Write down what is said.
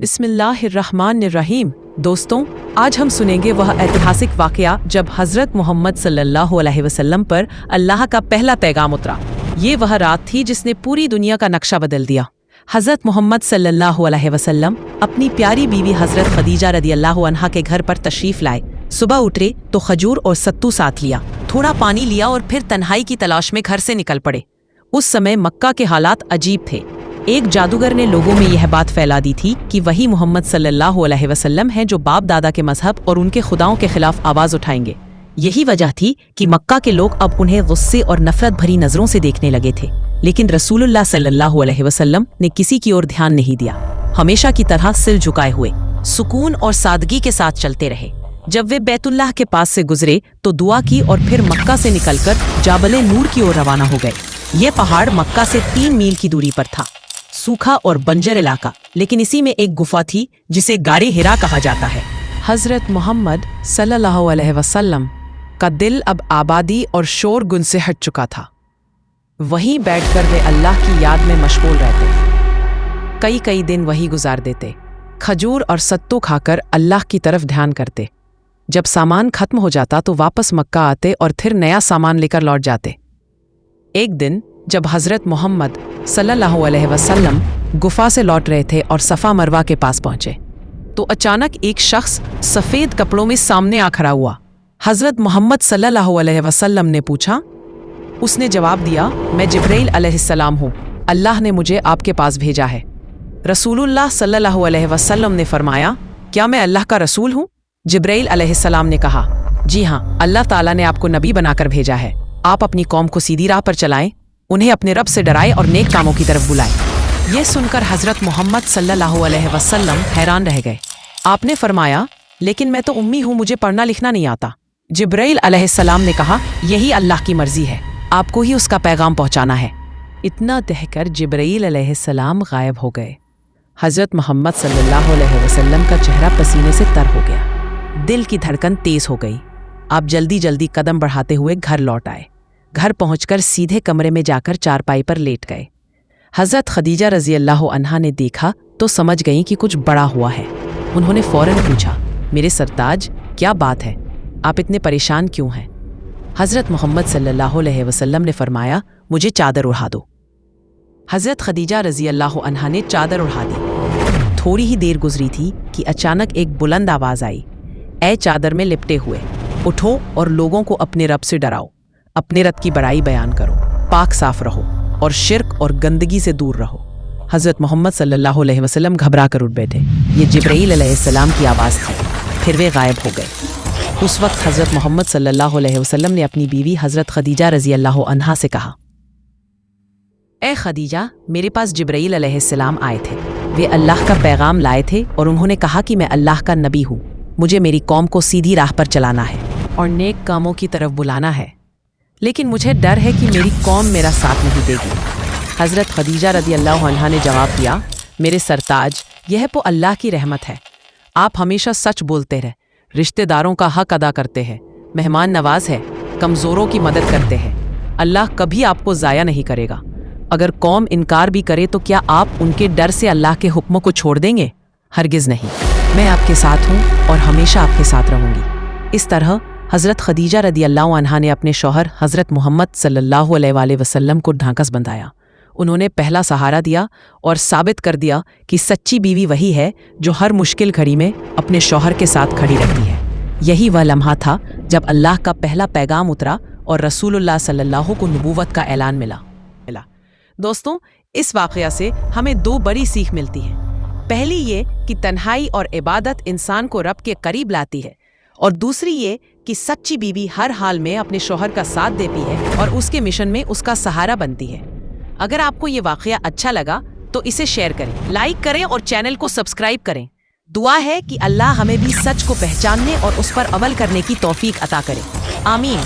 बिस्मिल्लाहिर्रहमानिर्रहीम। दोस्तों, आज हम सुनेंगे वह ऐतिहासिक वाकया जब हज़रत मोहम्मद सल्लल्लाहु अलैहि वसल्लम पर अल्लाह का पहला पैगाम उतरा। ये वह रात थी जिसने पूरी दुनिया का नक्शा बदल दिया। हज़रत मोहम्मद सल्लल्लाहु अलैहि वसल्लम अपनी प्यारी बीवी हज़रत खदीजा रदियल्लाहु अन्हा के घर पर तशरीफ़ लाए। सुबह उठे तो खजूर और सत्तू साथ लिया, थोड़ा पानी लिया और फिर तन्हाई की तलाश में घर से निकल पड़े। उस समय मक्का के हालात अजीब थे। एक जादूगर ने लोगों में यह बात फैला दी थी कि वही मोहम्मद सल्लल्लाहु अलैहि वसल्लम हैं जो बाप दादा के मजहब और उनके खुदाओं के खिलाफ आवाज उठाएंगे। यही वजह थी कि मक्का के लोग अब उन्हें गुस्से और नफरत भरी नजरों से देखने लगे थे। लेकिन रसूलुल्लाह सल्लल्लाहु अलैहि वसल्लम ने किसी की ओर ध्यान नहीं दिया। हमेशा की तरह सिर झुकाए हुए सुकून और सादगी के साथ चलते रहे। जब वे बैतुल्लाह के पास से गुजरे तो दुआ की और फिर मक्का से निकलकर जाबले नूर की ओर रवाना हो गए। ये पहाड़ मक्का से 3 मील की दूरी पर था, सूखा और बंजर इलाका, लेकिन इसी में एक गुफा थी जिसे गारे हिरा कहा जाता है। हजरत मोहम्मद सल्लल्लाहु अलैहि वसल्लम का दिल अब आबादी और शोर गुन से हट चुका था। वहीं बैठकर वे अल्लाह की याद में मशगूल रहते। कई दिन वही गुजार देते, खजूर और सत्तू खाकर अल्लाह की तरफ ध्यान करते। जब सामान खत्म हो जाता तो वापस मक्का आते और फिर नया सामान लेकर लौट जाते। एक दिन जब हजरत मोहम्मद सल्लल्लाहु अलैहि वसल्लम गुफा से लौट रहे थे और सफ़ा मरवा के पास पहुंचे तो अचानक एक शख्स सफ़ेद कपड़ों में सामने आ खड़ा हुआ। हजरत मोहम्मद सल्लल्लाहु अलैहि वसल्लम ने पूछा। उसने जवाब दिया, मैं जिब्राइल अलैहिस्सलाम हूँ, अल्लाह ने मुझे आपके पास भेजा है। रसूलुल्लाह सल्लल्लाहु अलैहि वसल्लम ने फरमाया, क्या मैं अल्लाह का रसूल हूँ? जिब्राइल अलैहिस्सलाम ने कहा, जी हाँ, अल्लाह ताला ने आपको नबी बनाकर भेजा है। आप अपनी कौम को सीधी राह पर चलाएं, उन्हें अपने रब से डराएं और नेक कामों की तरफ बुलाएं। यह सुनकर हजरत मोहम्मद सल्लल्लाहु अलैहि वसल्लम हैरान रह गए। आपने फरमाया, लेकिन मैं तो उम्मी हूँ, मुझे पढ़ना लिखना नहीं आता। जिब्राइल अलैहिस्सलाम ने कहा, यही अल्लाह की मर्जी है, आपको ही उसका पैगाम पहुँचाना है। इतना कहकर जिब्राइल अलैहिस्सलाम गायब हो गए। हजरत मोहम्मद सल्लल्लाहु अलैहि वसल्लम का चेहरा पसीने से तर हो गया, दिल की धड़कन तेज हो गई। आप जल्दी कदम बढ़ाते हुए घर लौट आए। घर पहुंचकर सीधे कमरे में जाकर चारपाई पर लेट गए। हज़रत खदीजा रज़ियल्लाहु अन्हा ने देखा तो समझ गईं कि कुछ बड़ा हुआ है। उन्होंने फौरन पूछा, मेरे सरताज, क्या बात है? आप इतने परेशान क्यों हैं? हज़रत मोहम्मद सल्लल्लाहु अलैहि वसल्लम ने फरमाया, मुझे चादर उड़ा दो। हज़रत खदीजा रज़ियल्लाहु अन्हा ने चादर उड़ा दी। थोड़ी ही देर गुजरी थी कि अचानक एक बुलंद आवाज़ आई, ऐ चादर में लिपटे हुए, उठो और लोगों को अपने रब से डराओ, अपने रब की बड़ाई बयान करो, पाक साफ रहो और शिर्क और गंदगी से दूर रहो। हज़रत मोहम्मद सल्लल्लाहु अलैहि वसल्लम घबरा कर उठ बैठे। ये जिब्राइल अलैहिस्सलाम की आवाज़ थी। फिर वे गायब हो गए। उस वक्त हज़रत मोहम्मद सल्लल्लाहु अलैहि वसल्लम ने अपनी बीवी हज़रत खदीजा रज़ियल्लाहु अन्हा से कहा, ए खदीजा, मेरे पास जिब्राइल अलैहिस्सलाम आए थे। वे अल्लाह का पैगाम लाए थे और उन्होंने कहा कि मैं अल्लाह का नबी हूँ। मुझे मेरी कौम को सीधी राह पर चलाना है और नेक कामों की तरफ बुलाना है, लेकिन मुझे डर है कि मेरी कौम मेरा साथ नहीं देगी। हज़रत खदीजा रदियल्लाहु अन्हा ने जवाब दिया, मेरे सरताज, यह तो अल्लाह की रहमत है। आप हमेशा सच बोलते रहे, रिश्तेदारों का हक अदा करते हैं, मेहमान नवाज है, कमज़ोरों की मदद करते हैं। अल्लाह कभी आपको ज़ाया नहीं करेगा। अगर कौम इनकार भी करे तो क्या आप उनके डर से अल्लाह के हुक्मों को छोड़ देंगे? हरगिज़ नहीं। मैं आपके साथ हूँ और हमेशा आपके साथ रहूँगी। इस तरह हज़रत खदीजा रदियल्लाहु अन्हा ने अपने शौहर हज़रत मोहम्मद सल्लल्लाहु अलैहि वसल्लम को ढांकस बंधाया। उन्होंने पहला सहारा दिया और साबित कर दिया कि सच्ची बीवी वही है जो हर मुश्किल घड़ी में अपने शौहर के साथ खड़ी रहती है। यही वह लम्हा था जब अल्लाह का पहला पैगाम उतरा और रसूलुल्लाह सल्लल्लाहु को नबूवत का ऐलान मिला। दोस्तों, इस वाक़या से हमें 2 बड़ी सीख मिलती हैं। पहली ये कि तन्हाई और इबादत इंसान को रब के करीब लाती है, और दूसरी ये कि सच्ची बीवी हर हाल में अपने शौहर का साथ देती है और उसके मिशन में उसका सहारा बनती है। अगर आपको ये वाक़या अच्छा लगा तो इसे शेयर करें, लाइक करें और चैनल को सब्सक्राइब करें। दुआ है कि अल्लाह हमें भी सच को पहचानने और उस पर अमल करने की तौफीक अता करे। आमीन।